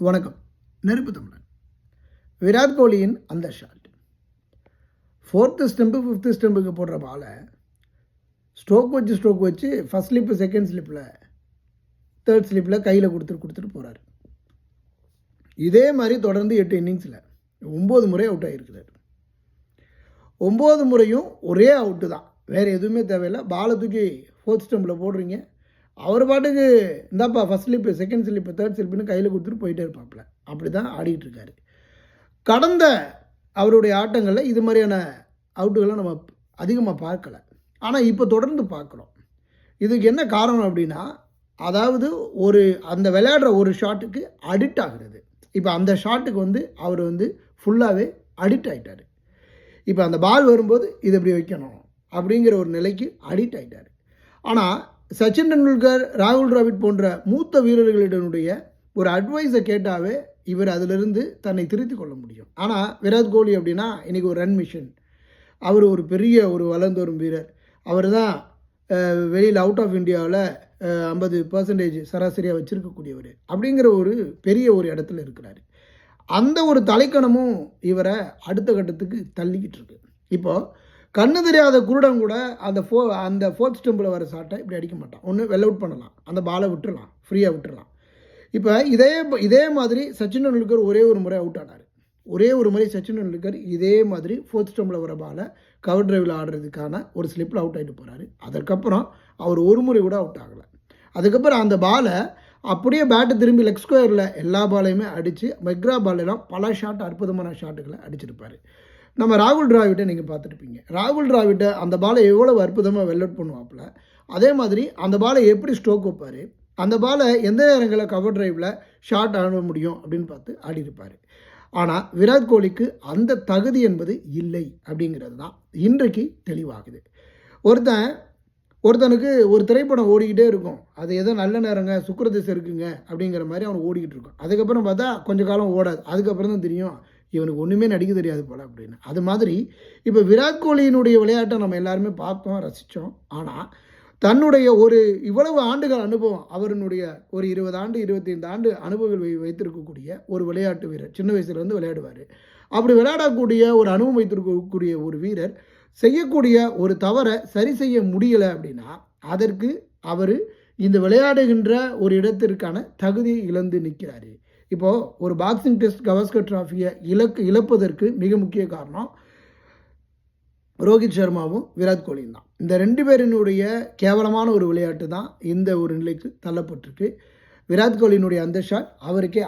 வணக்கம். நெருப்பு தமிழன். விராட் கோலியின் அந்த ஷாட் 4th ஸ்டெம்பு 5th ஸ்டெம்புக்கு போடுற பாலை ஸ்ட்ரோக் வச்சு ஃபர்ஸ்ட் ஸ்லிப்பு செகண்ட் ஸ்லிப்பில் தேர்ட் ஸ்லிப்பில் கையில் கொடுத்துட்டு போகிறாரு. இதே மாதிரி தொடர்ந்து 8 இன்னிங்ஸில் 9 முறை அவுட் ஆகியிருக்கிறார். 9 முறையும் ஒரே அவுட்டு தான், வேறு எதுவுமே தேவையில்லை. பாலை தூக்கி 4th ஸ்டெம்பில் போடுறீங்க, அவர் பாட்டுக்கு இந்தாப்பா first slip second slip third ஸ்லிப்புன்னு கையில் கொடுத்துட்டு போயிட்டே இருப்பாப்புல. அப்படி தான் ஆடிட்டுருக்காரு. கடந்த அவருடைய ஆட்டங்களில் இது மாதிரியான அவுட்டுகளை நம்ம அதிகமாக பார்க்கலை, ஆனால் இப்போ தொடர்ந்து பார்க்குறோம். இதுக்கு என்ன காரணம் அப்படின்னா, அதாவது அந்த விளையாடுற ஒரு ஷாட்டுக்கு அடிக்ட் ஆகிறது. இப்போ அந்த ஷாட்டுக்கு அவர் ஃபுல்லாகவே அடிக்ட் ஆகிட்டார். இப்போ அந்த பால் வரும்போது இது எப்படி வைக்கணும் அப்படிங்கிற ஒரு நிலைக்கு அடிக்ட் ஆகிட்டார். ஆனால் சச்சின் டெண்டுல்கர், ராகுல் டிராவிட் போன்ற மூத்த வீரர்களிடனுடைய ஒரு அட்வைஸை கேட்டாவே இவர் அதிலிருந்து தன்னை திருத்தி கொள்ள முடியும். ஆனால் விராட் கோலி அப்படின்னா இன்றைக்கி ஒரு ரன் மிஷின், அவர் ஒரு பெரிய வளர்ந்து வரும் வீரர். அவர் தான் வெளியில் அவுட் ஆஃப் இந்தியாவில் 50% சராசரியாக வச்சுருக்கக்கூடியவர் அப்படிங்கிற ஒரு பெரிய இடத்துல இருக்கிறார். அந்த ஒரு தலைக்கணமும் இவரை அடுத்த கட்டத்துக்கு தள்ளிக்கிட்டு இருக்கு. இப்போது கண்ணு தெரியாத குருடன் கூட அந்த 4th ஸ்டெம்பில் வர ஷாட்டை இப்படி அடிக்க மாட்டான். ஒன்று வெல் அவுட் பண்ணலாம், அந்த பாலை விட்டுறலாம், ஃப்ரீயாக விட்டுறலாம். இப்போ இதே மாதிரி சச்சின் டெண்டுல்கர் ஒரே ஒரு முறை அவுட் ஆனார். ஒரே ஒரு முறை சச்சின் டெண்டுல்கர் இதே மாதிரி 4th ஸ்டெம்பில் வர பாலை கவர் டிரைவில் ஆடுறதுக்கான ஒரு ஸ்லிப்பில் அவுட் ஆகிட்டு போகிறாரு. அதுக்கப்புறம் அவர் ஒரு முறை கூட அவுட் ஆகலை. அதுக்கப்புறம் அந்த பாலை அப்படியே பேட்டை திரும்பி லெக் ஸ்கொயரில் எல்லா பாலையுமே அடித்து மெக்ரா பாலெல்லாம் பல அற்புதமான ஷாட்டுகளை அடிச்சிருப்பார். நம்ம ராகுல் டிராவிட்டை நீங்கள் பார்த்துருப்பீங்க. ராகுல் டிராவிட்டை அந்த பாலை எவ்வளவு அற்புதமாக வெல் அவுட் பண்ணுவாப்புல, அதே மாதிரி அந்த பாலை எப்படி ஸ்ட்ரோக் வைப்பார், அந்த பாலை எந்த நேரங்களில் கவர் டிரைவில் ஷாட் ஆட முடியும் அப்படின்னு பார்த்து ஆடிருப்பார். ஆனால் விராட் கோலிக்கு அந்த தகுதி என்பது இல்லை அப்படிங்கிறது தான் இன்றைக்கு தெளிவாகுது. ஒருத்தனுக்கு ஒரு திரைப்படம் ஓடிக்கிட்டே இருக்கும், அது ஏதோ நல்ல நேரங்க சுக்கிரதிசை இருக்குங்க அப்படிங்கிற மாதிரி அவனுக்கு ஓடிக்கிட்டு இருக்கும். அதுக்கப்புறம் பார்த்தா கொஞ்சம் காலம் ஓடாது, அதுக்கப்புறம் தான் தெரியும் இவனுக்கு ஒன்றுமே நடிக்க தெரியாது போல் அப்படின்னு. அது மாதிரி இப்போ விராட் கோலியினுடைய விளையாட்டை நம்ம எல்லாருமே பார்த்தோம், ரசித்தோம். ஆனால் தன்னுடைய இவ்வளவு ஆண்டுகள் அனுபவம், அவருடைய 20 ஆண்டு 25 ஆண்டு அனுபவங்கள் வைத்திருக்கக்கூடிய ஒரு விளையாட்டு வீரர், சின்ன வயசுலேருந்து விளையாடுவார். அப்படி விளையாடக்கூடிய ஒரு அனுபவம் வைத்திருக்கக்கூடிய ஒரு வீரர் செய்யக்கூடிய ஒரு தவறை சரி செய்ய முடியலை அப்படின்னா அதற்கு அவர் இந்த விளையாடுகின்ற ஒரு இடத்திற்கான தகுதியை இழந்து நிற்கிறாரு. இப்போது ஒரு பாக்ஸிங் டெஸ்ட் கவாஸ்கர் டிராஃபியை இழப்பதற்கு மிக முக்கிய காரணம் ரோஹித் சர்மாவும் விராட் கோலியும் தான். இந்த 2 பேரினுடைய கேவலமான ஒரு விளையாட்டு தான் இந்த ஒரு நிலைக்கு தள்ளப்பட்டிருக்கு. விராட் கோலியினுடைய அந்த ஷாட் அவருக்கே